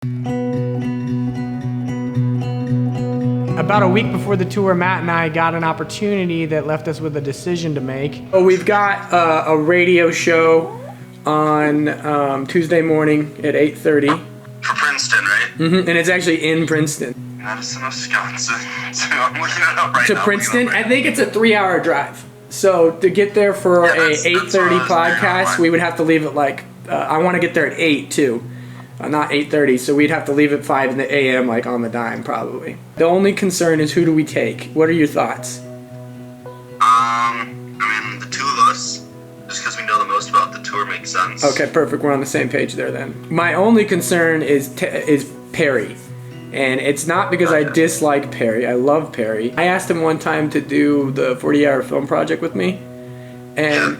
About a week before the tour, Matt and I got an opportunity that left us with a decision to make. Oh, we've got a radio show on Tuesday morning at 8:30. For Princeton, right? Mm-hmm. And it's actually in Princeton. Madison, Wisconsin. So I'm looking it up right to now. Princeton, I think it's a 3-hour drive. So to get there for a 8:30 podcast, we would have to leave at like, I want to get there at 8 too. Not 8:30, so we'd have to leave at 5 in the a.m. like on the dime probably. The only concern is who do we take? What are your thoughts? I mean, the two of us, just because we know the most about the tour, makes sense. Okay, perfect. We're on the same page there then. My only concern is Perry. And it's not because I dislike Perry. I love Perry. I asked him one time to do the 40-hour film project with me. And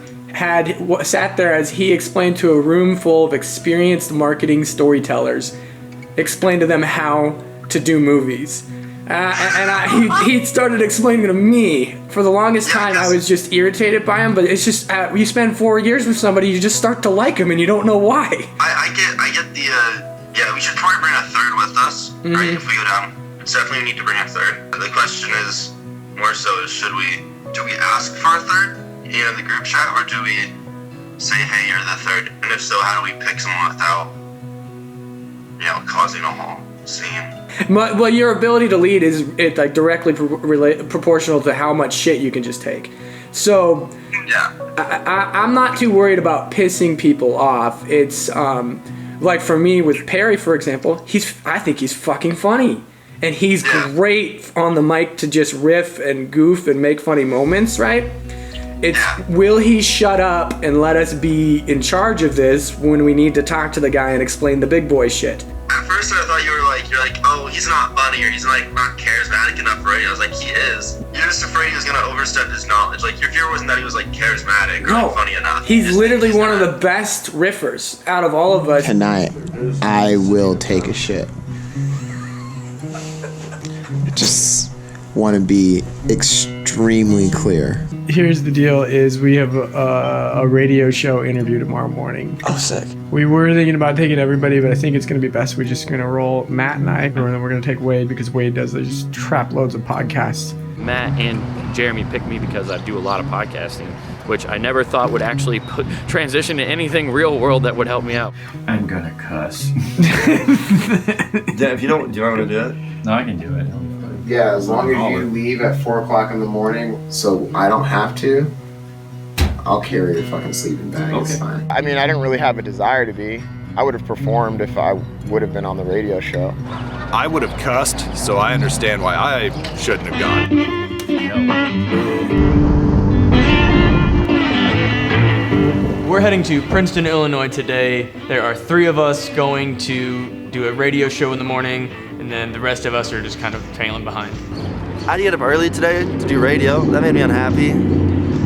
sat there as he explained to a room full of experienced marketing storytellers, explained to them how to do movies. He started explaining to me. For the longest time, I was just irritated by him, but it's just, you spend 4 years with somebody, you just start to like him, and you don't know why. I get the, yeah, we should probably bring a third with us, right, if we go down. It's definitely need to bring a third. The question is, more so, is do we ask for a third? In the group chat, or do we say, hey, you're the third? And if so, how do we pick someone without, causing a whole scene? Well, your ability to lead is like directly proportional to how much shit you can just take. So, yeah, I'm not too worried about pissing people off. It's like for me with Perry, for example, I think he's fucking funny. And he's great on the mic to just riff and goof and make funny moments, right? Will he shut up and let us be in charge of this when we need to talk to the guy and explain the big boy shit? At first I thought you're like, oh, he's not funny, or he's like not charismatic enough, right? I was like, he is. You're just afraid he was gonna overstep his knowledge. Like, your fear wasn't that he was like charismatic or like funny enough. He's literally one of the best riffers out of all of us. Tonight, I will take a shit. Just want to be extremely clear. Here's the deal: is we have a radio show interview tomorrow morning. Oh, sick. We were thinking about taking everybody, but I think it's going to be best we're just going to roll Matt and I, and then we're going to take Wade because Wade does these trap loads of podcasts. Matt and Jeremy picked me because I do a lot of podcasting, which I never thought would actually transition to anything real world that would help me out. I'm gonna cuss. Yeah, if you don't, do you want me to do it? No, I can do it. Yeah, as long as you leave at 4 o'clock in the morning, so I don't have to, I'll carry your fucking sleeping bag. Okay. It's fine. I mean, I didn't really have a desire to be. I would have performed if I would have been on the radio show. I would have cussed, so I understand why I shouldn't have gone. We're heading to Princeton, Illinois today. There are 3 of us going to do a radio show in the morning, and then the rest of us are just kind of trailing behind. I had to get up early today to do radio. That made me unhappy.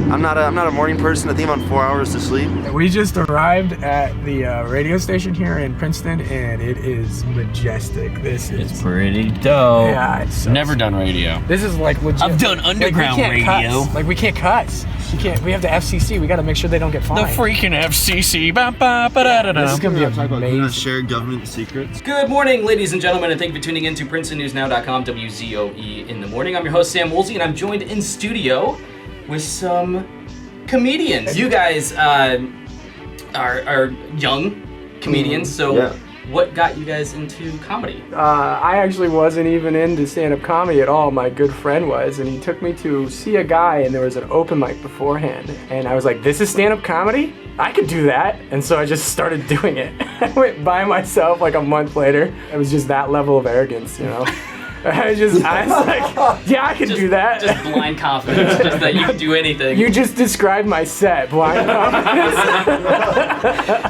I'm not a morning person. I think I'm on 4 hours to sleep. We just arrived at the radio station here in Princeton, and it is majestic. It's pretty dope. Yeah, it's never done radio. This is like legit. I've done underground radio. Like we can't cuss. We have the FCC. We got to make sure they don't get fined. The freaking FCC. This is gonna be amazing. Shared government secrets. Good morning, ladies and gentlemen, and thank you for tuning in to PrincetonNewsNow.com, WZOE in the morning. I'm your host, Sam Woolsey, and I'm joined in studio with some comedians. You guys are young comedians, so what got you guys into comedy? I actually wasn't even into stand-up comedy at all. My good friend was, and he took me to see a guy, and there was an open mic beforehand, and I was like, this is stand-up comedy? I could do that. And so I just started doing it. I went by myself like a month later. It was just that level of arrogance, you know? I was like, yeah, I can do that. Just blind confidence, just that you can do anything. You just described my set, blind confidence.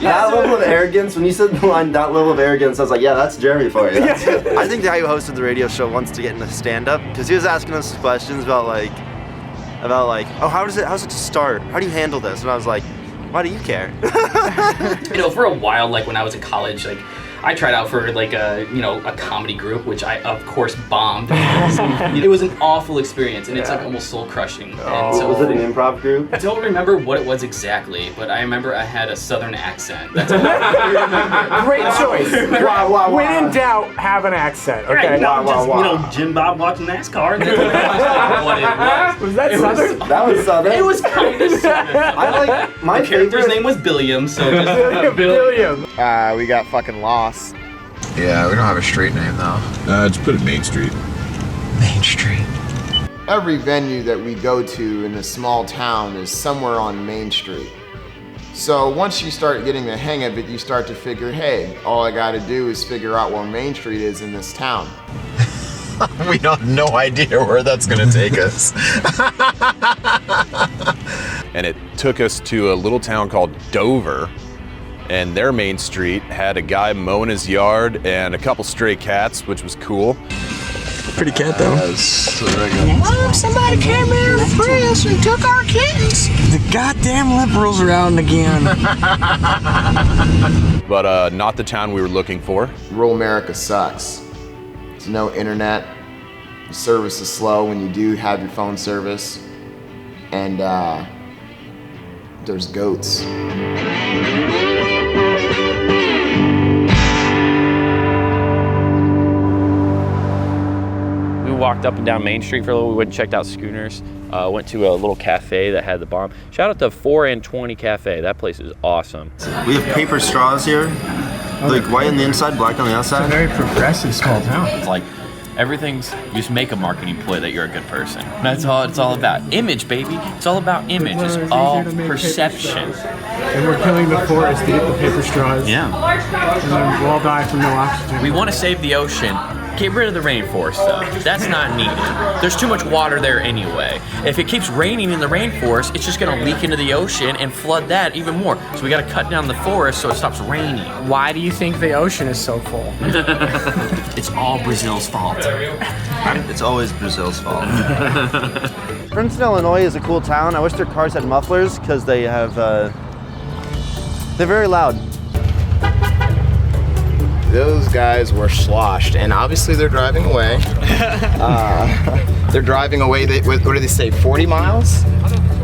That level of arrogance, when you said the line, that level of arrogance, I was like, yeah, that's Jeremy for you. I think the guy who hosted the radio show wants to get into stand-up, because he was asking us questions about oh, how's it to start? How do you handle this? And I was like, why do you care? For a while, like when I was in college, like I tried out for like a comedy group, which I of course bombed. It was an awful experience, and it's like almost soul crushing. And so Was it an improv group? I don't remember what it was exactly, but I remember I had a southern accent. That's all I remember. Great choice. When in doubt, have an accent. Okay. Jim Bob watching NASCAR. That's what it was. Was that southern? That was southern. It was kind of southern. I like my The character's name was Billiam, so just Billiam. We got fucking lost. Yeah, we don't have a street name though. Just put it Main Street. Main Street. Every venue that we go to in a small town is somewhere on Main Street. So once you start getting the hang of it, you start to figure, hey, all I gotta do is figure out where Main Street is in this town. We have no idea where that's gonna take us. And it took us to a little town called Dover, and their main street had a guy mowing his yard and a couple stray cats, which was cool. Pretty cat though. Somebody came in and free us and took our kittens. The goddamn liberals around again. But not the town we were looking for. Rural America sucks. There's no internet. The service is slow when you do have your phone service. And there's goats. We walked up and down Main Street for a little. We went and checked out Schooners. Went to a little cafe that had the bomb. Shout out to 4 and 20 Cafe. That place is awesome. We have paper straws here. Like white on the inside, black on the outside. Very progressive small town. It's like everything's, you just make a marketing ploy that you're a good person. That's all it's all about. Image, baby. It's all about image. It's all perception. And we're killing the forest to get the paper straws. Yeah. And then we'll all die from no oxygen. We want to save the ocean. Get rid of the rainforest, though. That's not needed. There's too much water there anyway. If it keeps raining in the rainforest, it's just going to leak into the ocean and flood that even more. So we got to cut down the forest so it stops raining. Why do you think the ocean is so full? It's all Brazil's fault. It's always Brazil's fault. Princeton, Illinois is a cool town. I wish their cars had mufflers because they have, they're very loud. Those guys were sloshed, and obviously they're driving away. They're driving away, what do they say, 40 miles?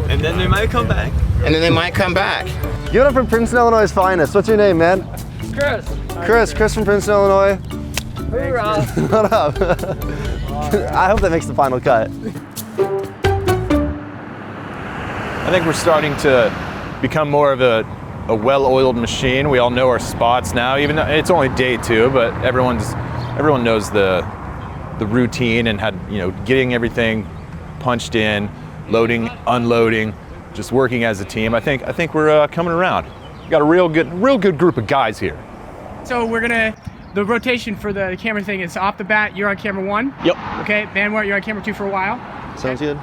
And then they might come back. And then they might come back. Give it up for Princeton, Illinois' finest. What's your name, man? Chris from Princeton, Illinois. Hoorah. What up? I hope that makes the final cut. I think we're starting to become more of a well-oiled machine. We all know our spots now, even though it's only day 2, but everyone knows the routine and getting everything punched in, loading, unloading, just working as a team. I think we're coming around. We got a real good group of guys here. So the rotation for the camera thing is off the bat, you're on camera 1. Yep. Okay, Banwart, you're on camera 2 for a while. Sounds good.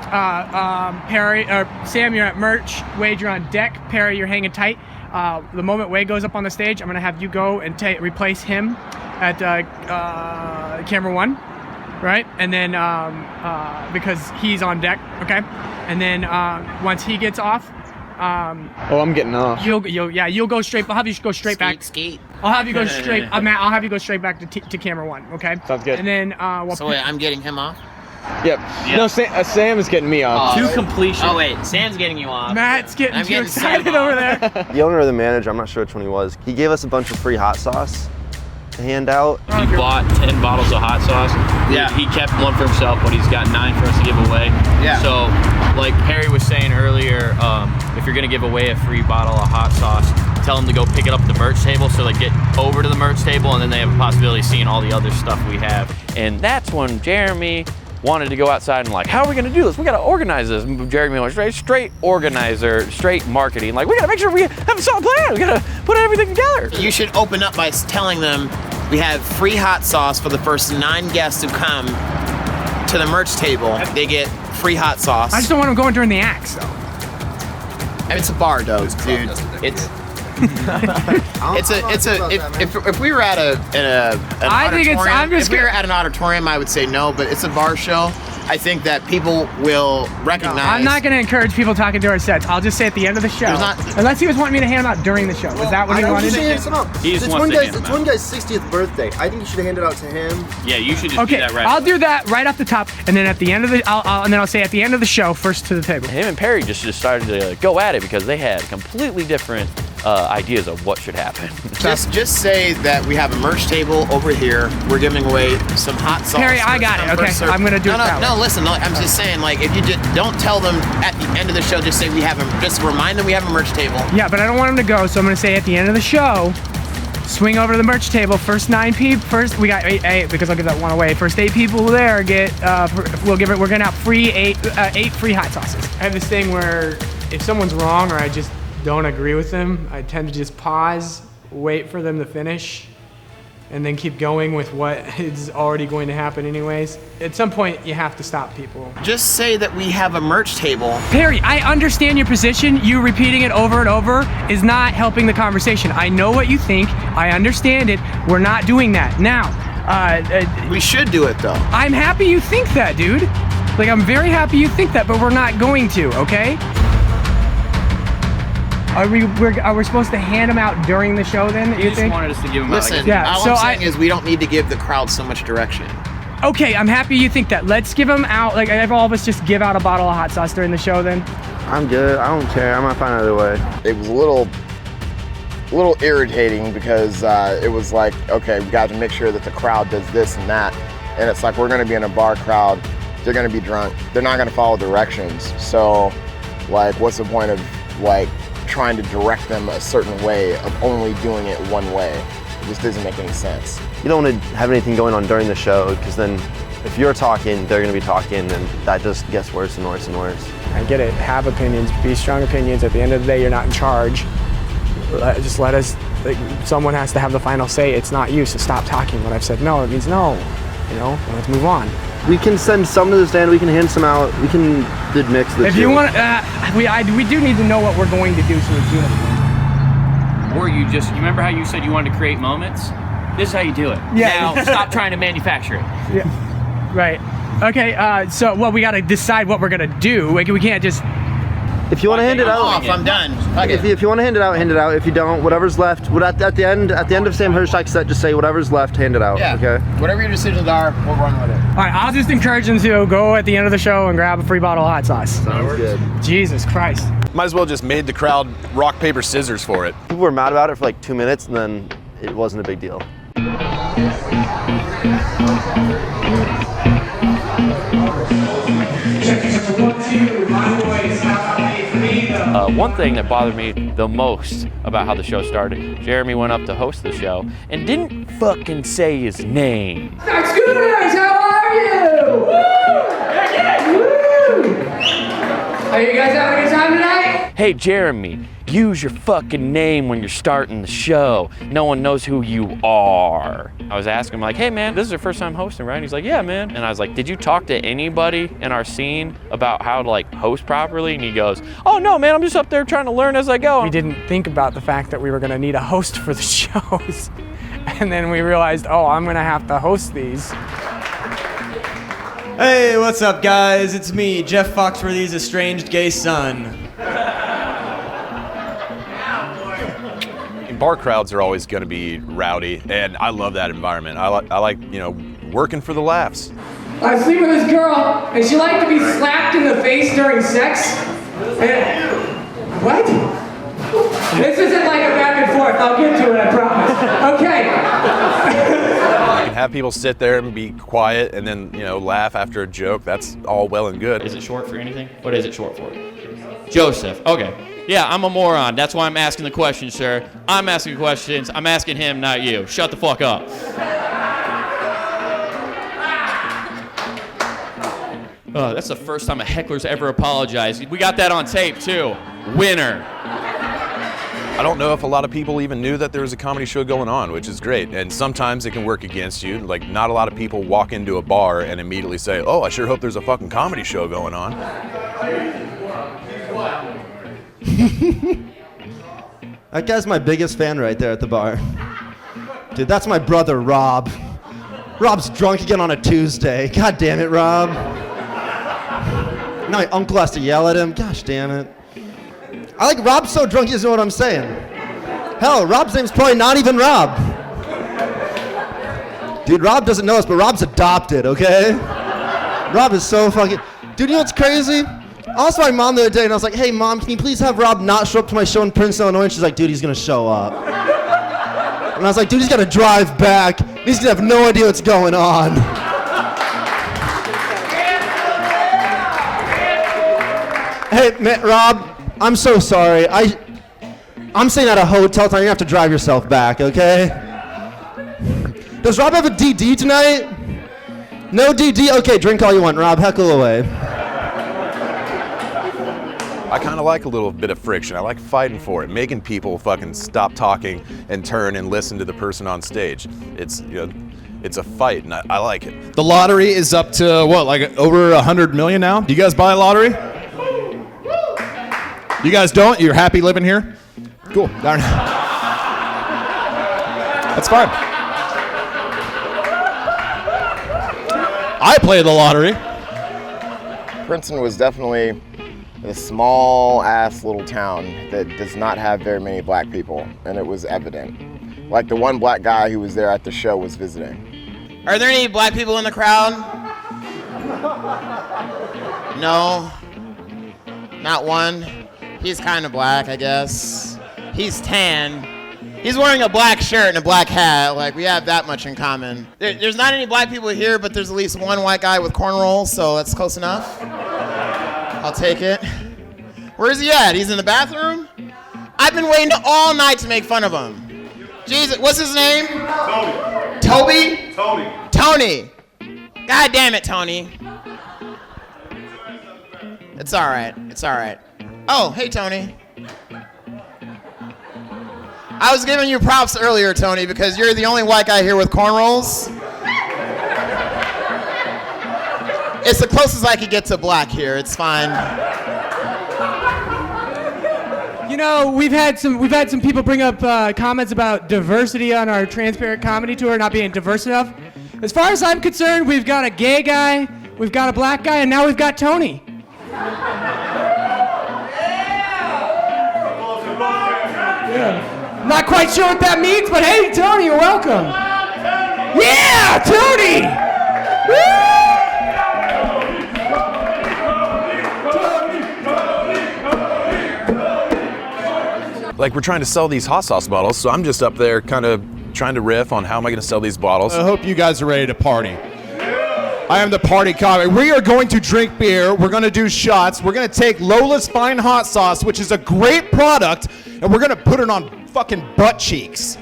Sam, you're at merch. Wade, you're on deck. Perry, you're hanging tight. The moment Wade goes up on the stage, I'm gonna have you go and replace him at camera 1, right? And then because he's on deck, okay. And then once he gets off, I'm getting off. You'll go straight. I'll have you go straight back. Skeet. I'll have you go straight. Matt, I'll have you go straight back to camera 1, okay? Sounds good. And then So wait, I'm getting him off? Yep. No, Sam is getting me off. To completion. Oh wait, Sam's getting you off. Matt's getting I'm too getting excited Sam over off. there. The owner or the manager, I'm not sure which one he was. He gave us a bunch of free hot sauce to hand out. He bought 10 bottles of hot sauce. Yeah. He kept 1 for himself, but he's got 9 for us to give away. Yeah. So, like Harry was saying earlier, if you're gonna give away a free bottle of hot sauce, tell them to go pick it up at the merch table so they get over to the merch table and then they have a possibility of seeing all the other stuff we have. And that's when Jeremy wanted to go outside and how are we gonna do this? We gotta organize this. And Jeremy was straight organizer, straight marketing. We gotta make sure we have a solid plan. We gotta put everything together. You should open up by telling them we have free hot sauce for the first 9 guests who come to the merch table. They get free hot sauce. I just don't want them going during the acts, though. It's a bar, though, dude. If we were at an auditorium, if we were at an auditorium, I would say no, but it's a bar show, I think that people will recognize. I'm not going to encourage people talking to our sets. I'll just say at the end of the show. Unless he was wanting me to hand them out during the show. Was that what he wanted? It's one guy's 60th birthday. I think you should hand it out to him. Yeah, you should just do that right. I'll do that right off the top, and then at the end of the, I'll say at the end of the show, first to the table. Him and Perry just started to go at it because they had completely different ideas of what should happen. Just say that we have a merch table over here. We're giving away some hot sauce. Perry, I got it. Okay, I'm gonna do it that way. No, listen. I'm just saying, like, if you just don't tell them at the end of the show, just say just remind them we have a merch table. Yeah, but I don't want them to go, so I'm gonna say at the end of the show, swing over to the merch table. First 9 people. First, we got eight because I'll give that one away. First 8 people there get. We're gonna have free 8 free hot sauces. I have this thing where if someone's wrong or I just don't agree with them, I tend to just pause, wait for them to finish, and then keep going with what is already going to happen anyways. At some point, you have to stop people. Just say that we have a merch table. Perry, I understand your position. You repeating it over and over is not helping the conversation. I know what you think. I understand it. We're not doing that. Now, we should do it, though. I'm happy you think that, dude. Like, I'm very happy you think that, but we're not going to, okay? Are we supposed to hand them out during the show then? You just wanted us to give them out. Listen, all I'm saying is we don't need to give the crowd so much direction. Okay, I'm happy you think that. Let's give them out. Like, have all of us just give out a bottle of hot sauce during the show then? I'm good. I don't care. I might find another way. It was a little irritating because it was like, okay, we got to make sure that the crowd does this and that. And it's like, we're going to be in a bar crowd. They're going to be drunk. They're not going to follow directions. So, like, what's the point of, like, trying to direct them a certain way of only doing it one way? It just doesn't make any sense. You don't want to have anything going on during the show because then if you're talking, they're going to be talking, and that just gets worse and worse and worse. I get it. Have opinions. Be strong opinions. At the end of the day, you're not in charge. Just let us, like, someone has to have the final say. It's not you, so stop talking. When I've said no, it means no. You know, let's move on. We can send some to the stand, we can hand some out, we can mix the two. If you want, we do need to know what we're going to do so it's uniform. Or you remember how you said you wanted to create moments? This is how you do it. Yeah. Now, stop trying to manufacture it. Yeah. Right. Okay, so we got to decide what we're going to do. Like, we can't just... If you want to hand it out, I'm done. Okay. If you want to hand it out, hand it out. If you don't, whatever's left, at the end of Sam Hirschak's set, just say whatever's left, hand it out. Yeah. Okay. Whatever your decisions are, we'll run with it. All right, I'll just encourage them to go at the end of the show and grab a free bottle of hot sauce. Sounds good. Jesus Christ. Might as well just made the crowd rock, paper, scissors for it. People were mad about it for like 2 minutes, and then it wasn't a big deal. One thing that bothered me the most about how the show started, Jeremy went up to host the show and didn't fucking say his name. Scooters, how are you? Woo! Woo! Are you guys having a good time tonight? Hey Jeremy, use your fucking name when you're starting the show. No one knows who you are. I was asking him like, hey man, this is your first time hosting, right? And he's like, yeah man. And I was like, did you talk to anybody in our scene about how to like host properly? And he goes, oh no man, I'm just up there trying to learn as I go. We didn't think about the fact that we were gonna need a host for the shows. And then we realized, oh, I'm gonna have to host these. Hey, what's up guys? It's me, Jeff Foxworthy's estranged gay son. Bar crowds are always going to be rowdy, and I love that environment. I like, you know, working for the laughs. I sleep with this girl, and she liked to be slapped in the face during sex. What? This isn't like a back and forth. I'll get to it, I promise. Okay. You can have people sit there and be quiet, and then, you know, laugh after a joke. That's all well and good. Is it short for anything? What is it short for? Joseph. Okay. Yeah, I'm a moron. That's why I'm asking the questions, sir. I'm asking questions. I'm asking him, not you. Shut the fuck up. Oh, that's the first time a heckler's ever apologized. We got that on tape, too. Winner. I don't know if a lot of people even knew that there was a comedy show going on, which is great. And sometimes it can work against you. Like, not a lot of people walk into a bar and immediately say, oh, I sure hope there's a fucking comedy show going on. That guy's my biggest fan right there at the bar. Dude, that's my brother, Rob. Rob's drunk again on a Tuesday. God damn it, Rob. Now my uncle has to yell at him. Gosh damn it. Rob's so drunk he doesn't know what I'm saying. Hell, Rob's name's probably not even Rob. Dude, Rob doesn't know us, but Rob's adopted, okay? Rob is so fucking... Dude, you know what's crazy? I asked my mom the other day, and I was like, hey, Mom, can you please have Rob not show up to my show in Princeton, Illinois? And she's like, dude, he's gonna show up. And I was like, dude, he's gotta drive back. He's gonna have no idea what's going on. Hey, man, Rob, I'm so sorry. I'm staying at a hotel tonight. You have to drive yourself back, okay? Does Rob have a DD tonight? No DD? Okay, drink all you want, Rob. Heckle away. I kind of like a little bit of friction. I like fighting for it, making people fucking stop talking and turn and listen to the person on stage. It's a fight, and I like it. The lottery is up to what, like over 100 million now? Do you guys buy a lottery? You guys don't? You're happy living here? Cool. Darn. That's fine. I play the lottery. Princeton was definitely a small-ass little town that does not have very many black people, and it was evident. Like the one black guy who was there at the show was visiting. Are there any black people in the crowd? No. Not one. He's kind of black, I guess. He's tan. He's wearing a black shirt and a black hat. Like, we have that much in common. There's not any black people here, but there's at least one white guy with cornrows, so that's close enough. I'll take it. Where is he at? He's in the bathroom? I've been waiting all night to make fun of him. Jesus, what's his name? Tony. Toby? Tony. Tony. God damn it, Tony. It's all right. It's all right. Oh, hey, Tony. I was giving you props earlier, Tony, because you're the only white guy here with cornrows. It's the closest I could get to black here. It's fine. You know, we've had some people bring up comments about diversity on our Transparent Comedy Tour not being diverse enough. As far as I'm concerned, we've got a gay guy, we've got a black guy, and now we've got Tony. Yeah. Not quite sure what that means, but hey, Tony, you're welcome. Yeah, Tony! Woo! Like, we're trying to sell these hot sauce bottles, so I'm just up there kind of trying to riff on how am I going to sell these bottles. I hope you guys are ready to party. I am the party comic. We are going to drink beer. We're going to do shots. We're going to take Lola's Fine Hot Sauce, which is a great product, and we're going to put it on fucking butt cheeks.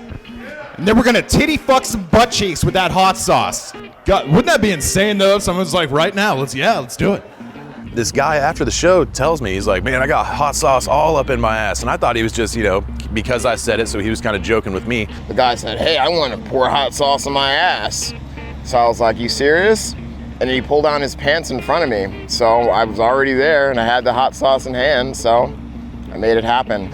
And then we're going to titty fuck some butt cheeks with that hot sauce. God, wouldn't that be insane, though, if someone's like, right now, let's do it. This guy after the show tells me, he's like, man, I got hot sauce all up in my ass. And I thought he was just, because I said it, so he was kind of joking with me. The guy said, hey, I want to pour hot sauce in my ass. So I was like, you serious? And he pulled down his pants in front of me. So I was already there and I had the hot sauce in hand, so I made it happen.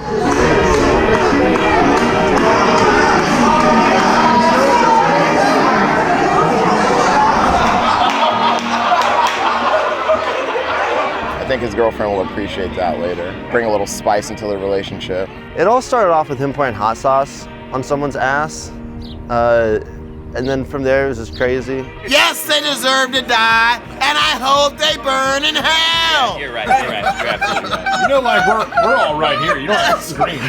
I think his girlfriend will appreciate that later. Bring a little spice into the relationship. It all started off with him pouring hot sauce on someone's ass. And then from there, it was just crazy. Yes, they deserve to die, and I hope they burn in hell. You're right. You're absolutely right. You know, like, we're all right here. You don't have to scream.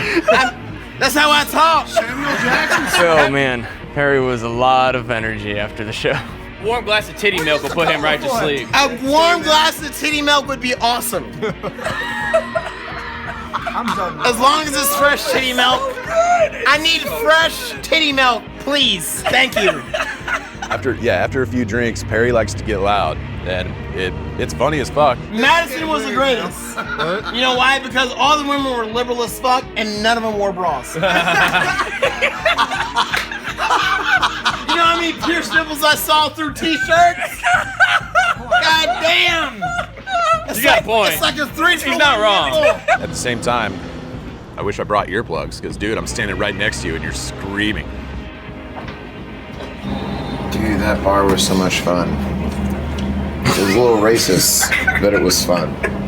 That's how I talk. Samuel Jackson. So, man, Harry was a lot of energy after the show. Warm glass of titty milk will put him right to sleep. A warm glass of titty milk would be awesome. I'm done. As long as it's fresh titty milk. I need fresh titty milk, please. Thank you. After a few drinks, Perry likes to get loud, and it's funny as fuck. Madison was the greatest. You know why? Because all the women were liberal as fuck, and none of them wore bras. You know how many pierced nipples I saw through t-shirts? God damn! You got a point. It's like a three-foot. He's not wrong. At the same time, I wish I brought earplugs, because, dude, I'm standing right next to you and you're screaming. Dude, that bar was so much fun. was a little racist, but it was fun.